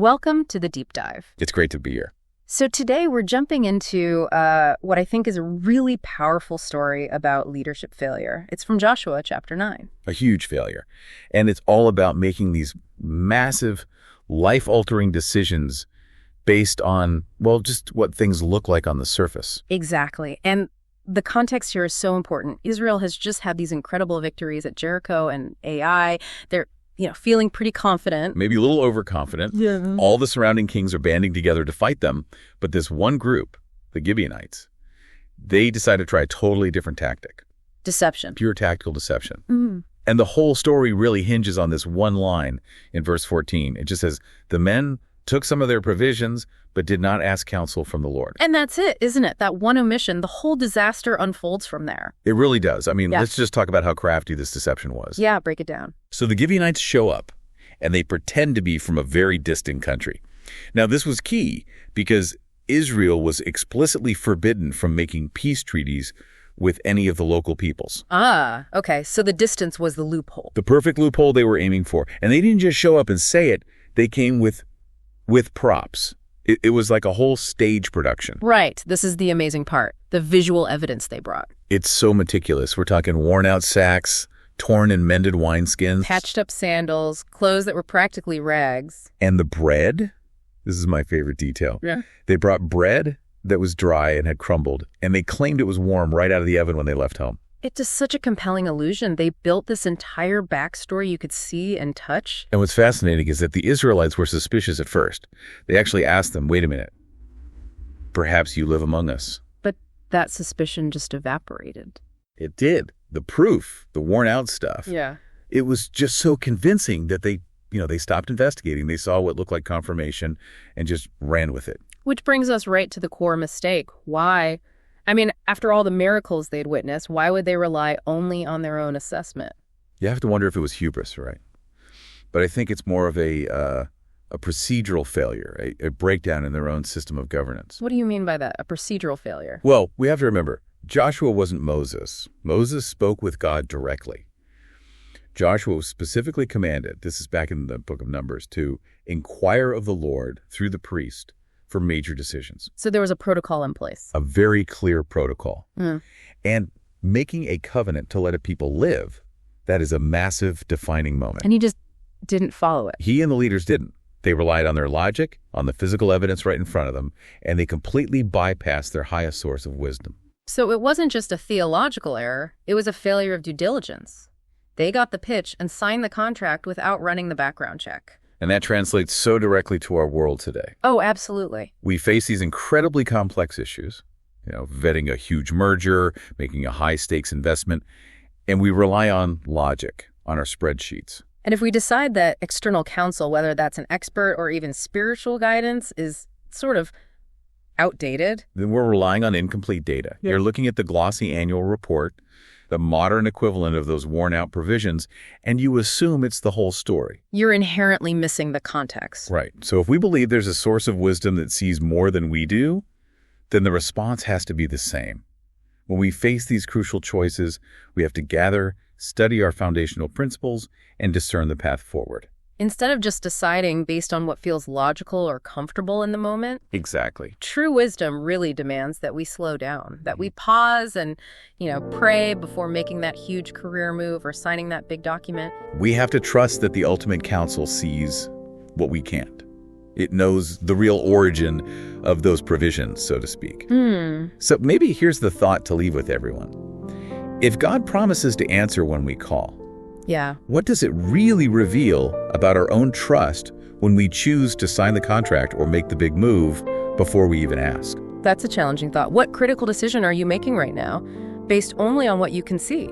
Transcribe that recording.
Welcome to the Deep Dive. It's great to be here. So today we're jumping into what I think is a really powerful story about leadership failure. It's from Joshua chapter 9. A huge failure. And it's all about making these massive, life-altering decisions based on, well, just what things look like on the surface. Exactly. And the context here is so important. Israel has just had these incredible victories at Jericho and Ai. They're feeling pretty confident. Maybe a little overconfident. Yeah. All the surrounding kings are banding together to fight them. But this one group, the Gibeonites, they decide to try a totally different tactic. Deception. Pure tactical deception. Mm-hmm. And the whole story really hinges on this one line in verse 14. It just says, the men took some of their provisions, but did not ask counsel from the Lord. And that's it, isn't it? That one omission, the whole disaster unfolds from there. It really does. I mean, Yeah. Let's just talk about how crafty this deception was. Yeah, break it down. So the Gibeonites show up, and they pretend to be from a very distant country. Now, this was key because Israel was explicitly forbidden from making peace treaties with any of the local peoples. Ah, okay. So the distance was the loophole. The perfect loophole they were aiming for. And they didn't just show up and say it. They came with props. It was like a whole stage production. Right. This is the amazing part. The visual evidence they brought. It's so meticulous. We're talking worn-out sacks, torn and mended wineskins. Patched up sandals, clothes that were practically rags. And the bread, this is my favorite detail. Yeah. They brought bread that was dry and had crumbled, and they claimed it was warm right out of the oven when they left home. It's just such a compelling illusion. They built this entire backstory you could see and touch. And what's fascinating is that the Israelites were suspicious at first. They actually asked them, wait a minute, perhaps you live among us. But that suspicion just evaporated. It did. The proof, the worn out stuff. Yeah. It was just so convincing that they stopped investigating. They saw what looked like confirmation and just ran with it. Which brings us right to the core mistake. Why? I mean, after all the miracles they'd witnessed, why would they rely only on their own assessment? You have to wonder if it was hubris, right? But I think it's more of a procedural failure, a breakdown in their own system of governance. What do you mean by that? A procedural failure? Well, we have to remember, Joshua wasn't Moses. Moses spoke with God directly. Joshua was specifically commanded, this is back in the book of Numbers, to inquire of the Lord through the priest for major decisions. So there was a protocol in place. A very clear protocol. Mm. And making a covenant to let a people live, that is a massive defining moment. And he just didn't follow it. He and the leaders didn't. They relied on their logic, on the physical evidence right in front of them, and they completely bypassed their highest source of wisdom. So it wasn't just a theological error, it was a failure of due diligence. They got the pitch and signed the contract without running the background check. And that translates so directly to our world today. Oh, absolutely. We face these incredibly complex issues, vetting a huge merger, making a high-stakes investment, and we rely on logic, on our spreadsheets. And if we decide that external counsel, whether that's an expert or even spiritual guidance, is sort of outdated, then we're relying on incomplete data. Yeah. You're looking at the glossy annual report, the modern equivalent of those worn-out provisions, and you assume it's the whole story. you're inherently missing the context. Right. So if we believe there's a source of wisdom that sees more than we do, then the response has to be the same. When we face these crucial choices, we have to gather, study our foundational principles, and discern the path forward. Instead of just deciding based on what feels logical or comfortable in the moment, Exactly. true wisdom really demands that we slow down, that we pause and, pray before making that huge career move or signing that big document. We have to trust that the ultimate counsel sees what we can't. It knows the real origin of those provisions, so to speak. So maybe here's the thought to leave with everyone. If God promises to answer when we call, Yeah. what does it really reveal about our own trust when we choose to sign the contract or make the big move before we even ask? That's a challenging thought. What critical decision are you making right now based only on what you can see?